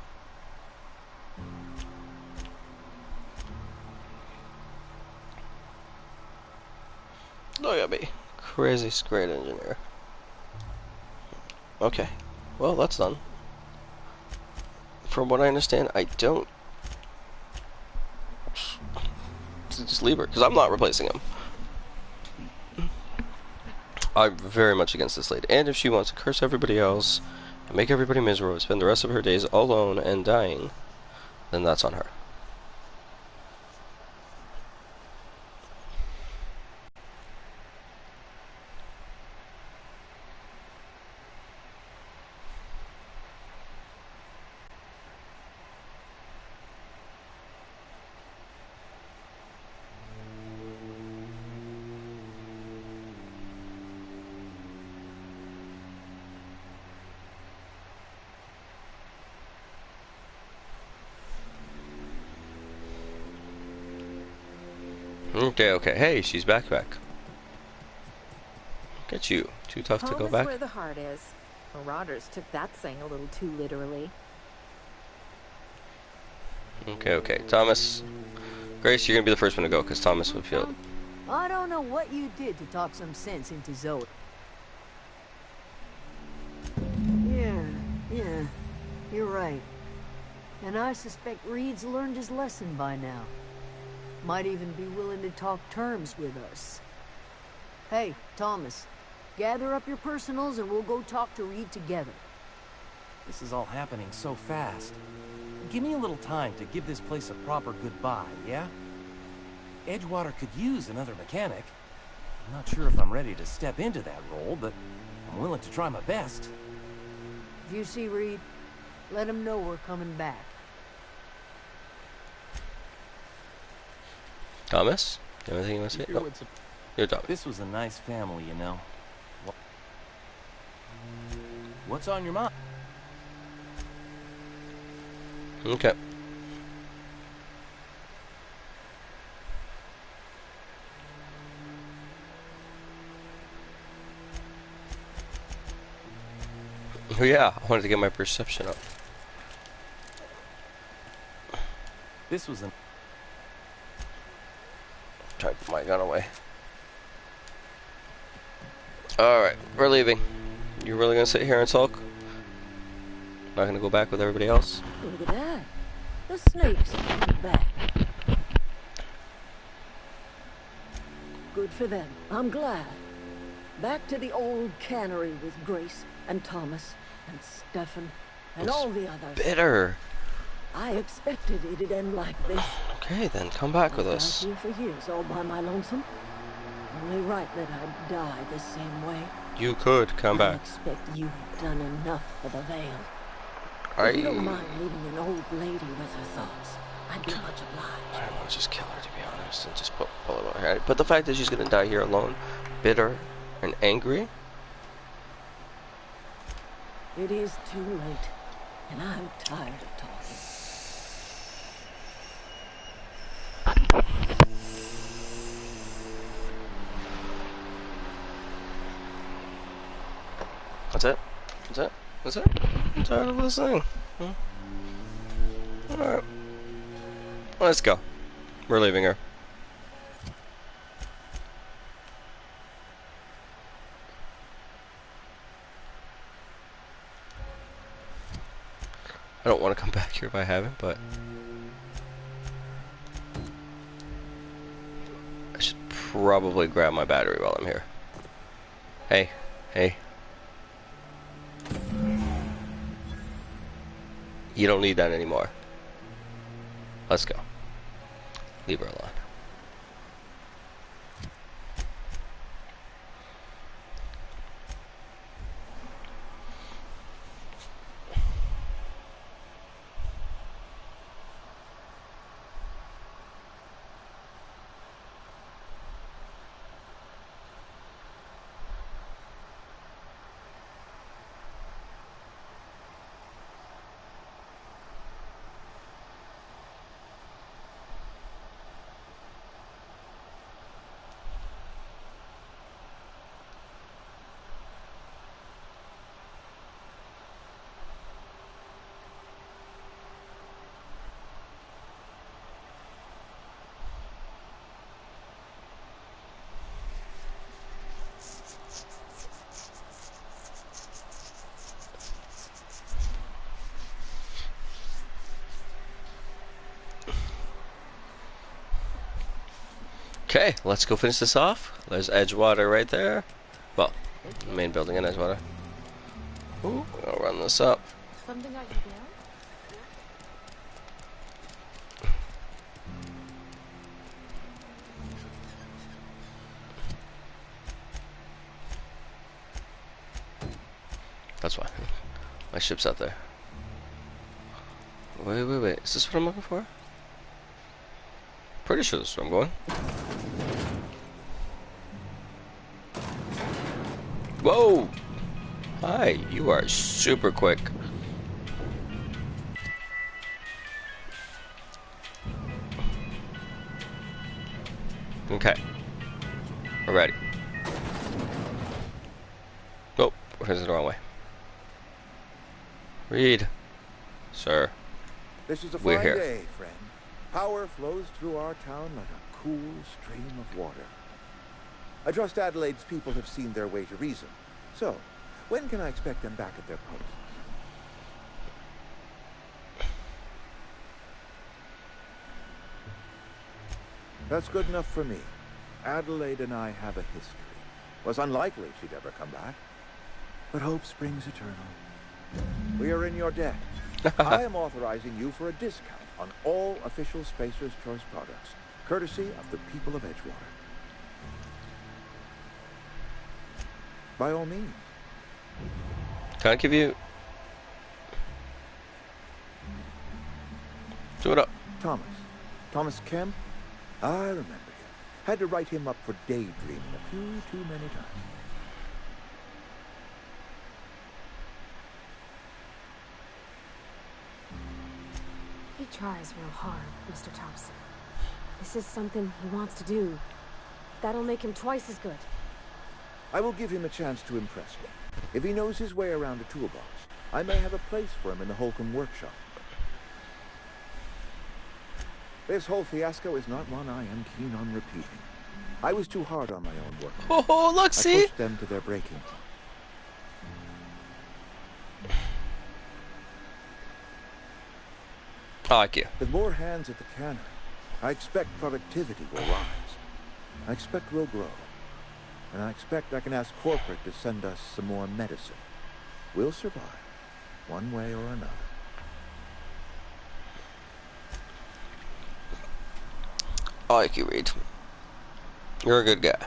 Speaker 1: Look at me. Crazy great engineer. Okay. Well, that's done. From what I understand, I don't... Just leave her, because I'm not replacing him. I'm very much against this lady. And if she wants to curse everybody else, and make everybody miserable, spend the rest of her days alone and dying, then that's on her. Okay. Hey, she's back. Look at you. Too tough to go back?
Speaker 9: Home is where the heart is. Marauders took that saying a little too literally.
Speaker 1: Okay. Thomas. Grace, you're gonna be the first one to go, because Thomas would feel...
Speaker 5: I don't know what you did to talk some sense into Zoe. Yeah, you're right. And I suspect Reed's learned his lesson by now. Might even be willing to talk terms with us. Hey, Thomas, gather up your personals and we'll go talk to Reed together.
Speaker 4: This is all happening so fast. Give me a little time to give this place a proper goodbye, yeah? Edgewater could use another mechanic. I'm not sure if I'm ready to step into that role, but I'm willing to try my best.
Speaker 5: If you see Reed, let him know we're coming back.
Speaker 1: Thomas? Anything you want to say? Oh, you're Thomas.
Speaker 4: This was a nice family, you know. What's on your mind?
Speaker 1: Okay. Oh yeah, I wanted to get my perception up.
Speaker 4: This was a...
Speaker 1: Try to put my gun away. Alright, we're leaving. You really gonna sit here and sulk? Not gonna go back with everybody else?
Speaker 5: Look at that. The snakes are back. Good for them. I'm glad. Back to the old cannery with Grace and Thomas and Stefan and all the others.
Speaker 1: Bitter.
Speaker 5: I expected it'd end like this.
Speaker 1: Okay, then come back with us.
Speaker 5: I've been here for years, all by my lonesome. Only right that I'd die the same way.
Speaker 1: You could come
Speaker 5: I
Speaker 1: back.
Speaker 5: expect you've done enough for the Vale. If you don't mind leaving an old lady with her thoughts, I'd be much obliged.
Speaker 1: I want to just kill her, to be honest, and just pull it on her. But the fact that she's gonna die here alone, bitter and angry.
Speaker 5: It is too late, and I'm tired of talking.
Speaker 1: That's it? That's it? I'm tired of listening. Alright. Let's go. We're leaving her. I don't want to come back here if I haven't, but I should probably grab my battery while I'm here. Hey. You don't need that anymore. Let's go. Leave her alone. Okay, let's go finish this off. There's Edgewater right there. Well, the main building in Edgewater. Ooh, I'll run this up.
Speaker 6: Something I can do?
Speaker 1: That's why. My ship's out there. Wait. Is this what I'm looking for? Pretty sure this is where I'm going. Whoa! Hi, you are super quick. Okay. We're ready. Oh, we're heading the wrong way. Reed. Sir.
Speaker 10: This is a
Speaker 1: We're
Speaker 10: fine
Speaker 1: here.
Speaker 10: day, friend. Power flows through our town like a cool stream of water. I trust Adelaide's people have seen their way to reason. So, when can I expect them back at their posts? That's good enough for me. Adelaide and I have a history. Was unlikely she'd ever come back. But hope springs eternal. We are in your debt. I am authorizing you for a discount on all official Spacer's Choice products, courtesy of the people of Edgewater. By all means.
Speaker 1: Can I give you... Do it up.
Speaker 10: Thomas Kemp? I remember him. Had to write him up for daydreaming a few too many times.
Speaker 6: He tries real hard, Mr. Thompson. This is something he wants to do. That'll make him twice as good.
Speaker 10: I will give him a chance to impress me. If he knows his way around a toolbox, I may have a place for him in the Holcomb workshop. This whole fiasco is not one I am keen on repeating. I was too hard on my own work.
Speaker 1: Oh, look, see?
Speaker 10: I pushed them to their breaking point.
Speaker 1: I like you.
Speaker 10: With more hands at the cannery, I expect productivity will rise. I expect we'll grow. And I expect I can ask corporate to send us some more medicine. We'll survive, one way or another.
Speaker 1: I like you, Reed. You're a good guy.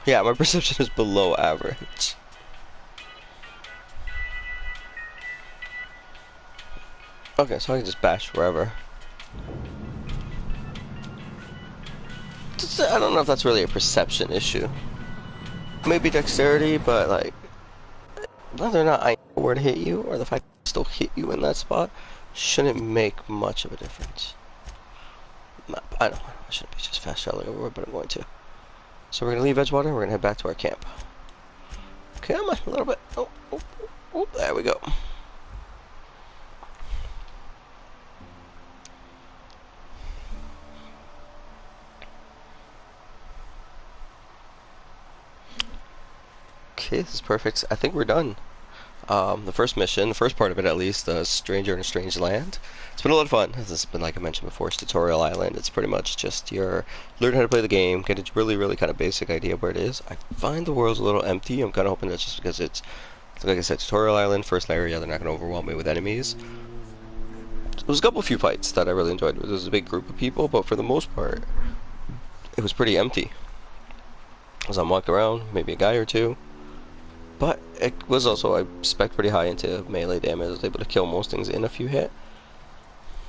Speaker 1: Yeah, my perception is below average. Okay, so I can just bash wherever. I don't know if that's really a perception issue. Maybe dexterity, but like, whether or not I know where to hit you, or the fact that I still hit you in that spot, shouldn't make much of a difference. I know, I shouldn't be just fast traveling over, but I'm going to. So we're gonna leave Edgewater, and we're gonna head back to our camp. Come on, a little bit. Oh, there we go. Okay, this is perfect. I think we're done. The first mission, the first part of it at least, Stranger in a Strange Land. It's been a lot of fun. This has been, like I mentioned before, it's Tutorial Island. It's pretty much just your learn how to play the game, get a really kind of basic idea of where it is. I find the world's a little empty. I'm kind of hoping that's just because it's, like I said, Tutorial Island, first area, they're not going to overwhelm me with enemies. There was a few fights that I really enjoyed. There was a big group of people, but for the most part, it was pretty empty. As I'm walking around, maybe a guy or two. But it was also, I spec pretty high into melee damage. I was able to kill most things in a few hits.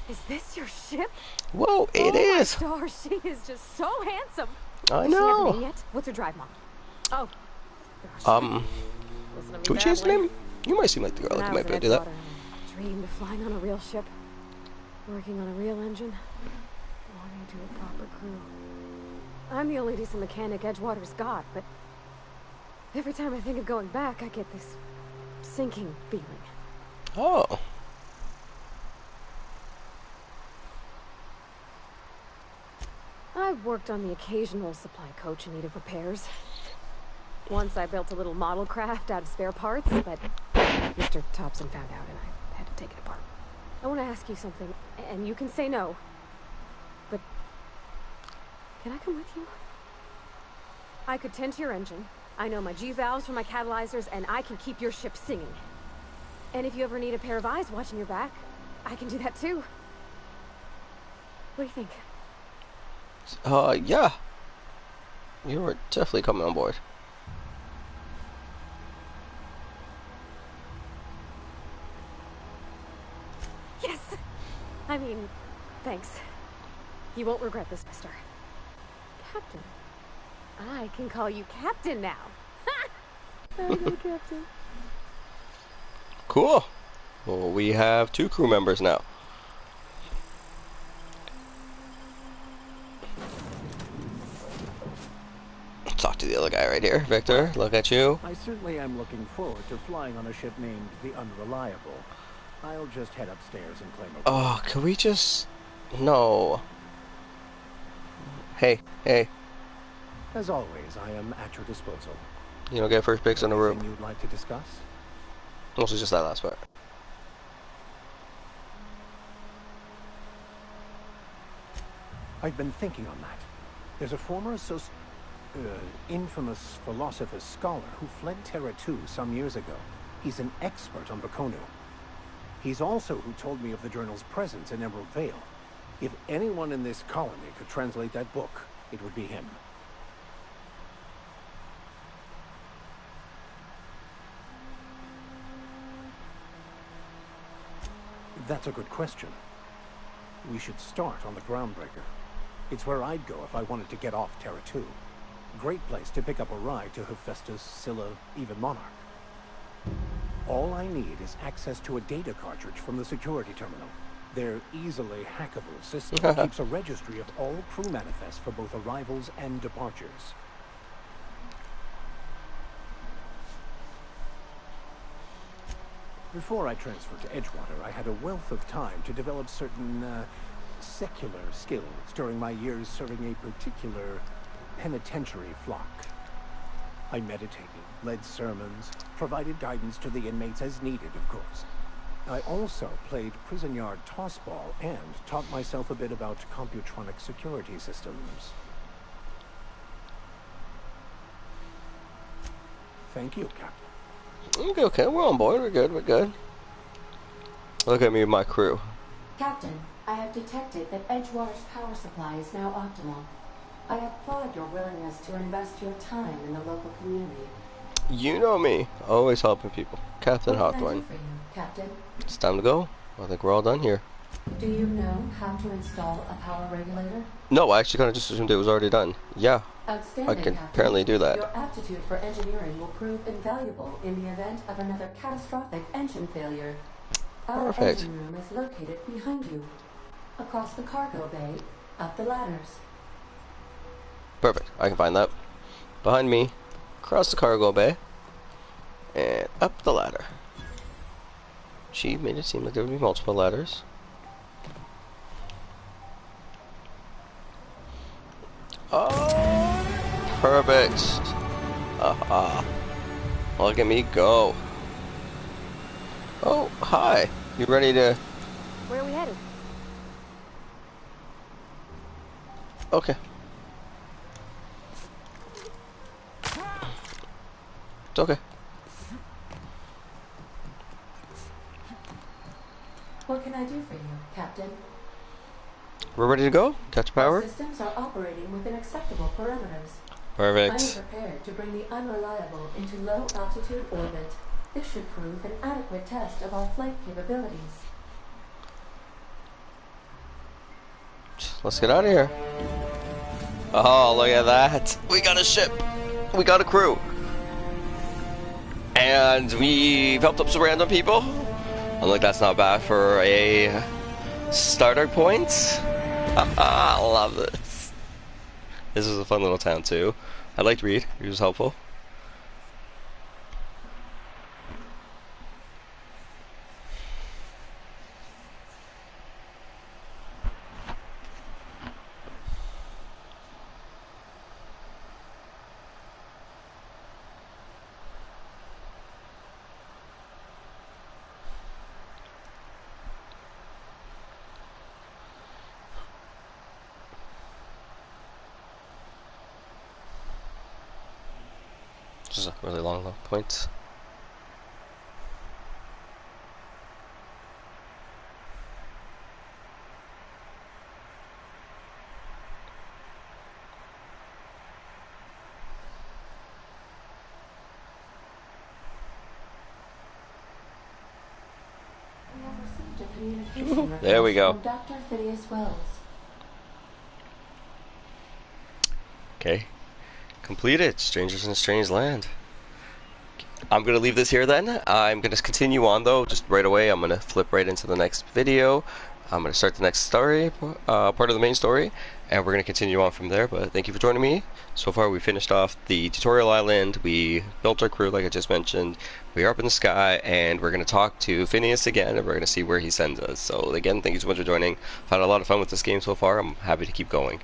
Speaker 6: Is this your ship?
Speaker 1: Whoa, it is!
Speaker 6: Oh my gosh, she is just so handsome.
Speaker 1: I
Speaker 6: Has she never been
Speaker 1: know.
Speaker 6: yet? What's her drive, Mom? Oh. Listen to
Speaker 1: Can
Speaker 6: me,
Speaker 1: we change the
Speaker 6: Natalie.
Speaker 1: name? You might seem like the girl
Speaker 6: When
Speaker 1: that
Speaker 6: I
Speaker 1: might
Speaker 6: was
Speaker 1: be able
Speaker 6: in
Speaker 1: to do that.
Speaker 6: Edgewater, I dreamed of flying on a real ship, working on a real engine, belonging to a proper crew. I'm the only decent mechanic Edgewater's got, but every time I think of going back, I get this sinking feeling.
Speaker 1: Oh.
Speaker 6: I've worked on the occasional supply coach in need of repairs. Once I built a little model craft out of spare parts, but Mr. Thompson found out and I had to take it apart. I want to ask you something, and you can say no, but can I come with you? I could tend to your engine. I know my G-valves for my catalyzers, and I can keep your ship singing. And if you ever need a pair of eyes watching your back, I can do that too. What do you think?
Speaker 1: Yeah. You were definitely coming on board.
Speaker 6: Yes! I mean, thanks. You won't regret this, mister. Captain. I can call you Captain now. I'm the captain.
Speaker 1: Cool. Well, we have 2 crew members now. Talk to the other guy right here. Victor, look at you.
Speaker 8: I certainly am looking forward to flying on a ship named the Unreliable. I'll just head upstairs and claim a...
Speaker 1: Oh, can we just... No. Hey.
Speaker 8: As always, I am at your disposal.
Speaker 1: You don't get first picks in the room.
Speaker 8: Anything you'd like to discuss?
Speaker 1: Mostly just that last part.
Speaker 8: I've been thinking on that. There's a former infamous philosopher scholar who fled Terra 2 some years ago. He's an expert on Baconu. He's also who told me of the journal's presence in Emerald Vale. If anyone in this colony could translate that book, it would be him. That's a good question. We should start on the Groundbreaker. It's where I'd go if I wanted to get off Terra 2. Great place to pick up a ride to Hephaestus, Scylla, even Monarch. All I need is access to a data cartridge from the security terminal. Their easily hackable system keeps a registry of all crew manifests for both arrivals and departures. Before I transferred to Edgewater, I had a wealth of time to develop certain secular skills during my years serving a particular penitentiary flock. I meditated, led sermons, provided guidance to the inmates as needed, of course. I also played prison yard tossball and taught myself a bit about computronic security systems. Thank you, Captain.
Speaker 1: Okay, we're on board. We're good. Look at me and my crew.
Speaker 11: Captain, I have detected that Edgewater's power supply is now optimal. I applaud your willingness to invest your time in the local community.
Speaker 1: You know me, always helping people. Captain
Speaker 11: What can I do
Speaker 1: Hawthorne.
Speaker 11: for you, Captain?
Speaker 1: It's time to go. I think we're all done here.
Speaker 11: Do you know how to install a power regulator?
Speaker 1: No, I actually kind of just assumed it was already done. Yeah,
Speaker 11: Outstanding,
Speaker 1: I can
Speaker 11: Captain.
Speaker 1: apparently do that.
Speaker 11: Your aptitude for engineering will prove invaluable in the event of another catastrophic engine failure. Our
Speaker 1: Perfect.
Speaker 11: engine room is located behind you, across the cargo bay, up the ladders.
Speaker 1: Perfect, I can find that. Behind me, across the cargo bay, and up the ladder. She made it seem like there would be multiple ladders. Oh, perfect. Look at me go. Oh, hi. You ready to...
Speaker 6: Where are we headed?
Speaker 1: Okay. It's okay.
Speaker 11: What can I do for you, Captain?
Speaker 1: We're ready to go? Catch
Speaker 11: Our
Speaker 1: power?
Speaker 11: systems are operating within acceptable parameters.
Speaker 1: Perfect.
Speaker 11: I am prepared to bring the Unreliable into low-altitude orbit. This should prove an adequate test of our flight capabilities.
Speaker 1: Let's get out of here. Oh, look at that. We got a ship. We got a crew. And we've helped up some random people. I'm like, that's not bad for a starter point. I love this. This is a fun little town too. I liked Reed. He was helpful. This is a really long point.
Speaker 11: We have received a communication request
Speaker 1: There we go.
Speaker 11: from Dr. Phidias Wells.
Speaker 1: Okay. Completed. Strangers in a Strange Land. I'm going to leave this here then. I'm going to continue on though, just right away. I'm going to flip right into the next video. I'm going to start the next story, part of the main story, and we're going to continue on from there. But thank you for joining me. So far we finished off the tutorial island, we built our crew like I just mentioned, we are up in the sky, and we're going to talk to Phineas again, and we're going to see where he sends us. So again, thank you so much for joining. I've had a lot of fun with this game so far. I'm happy to keep going.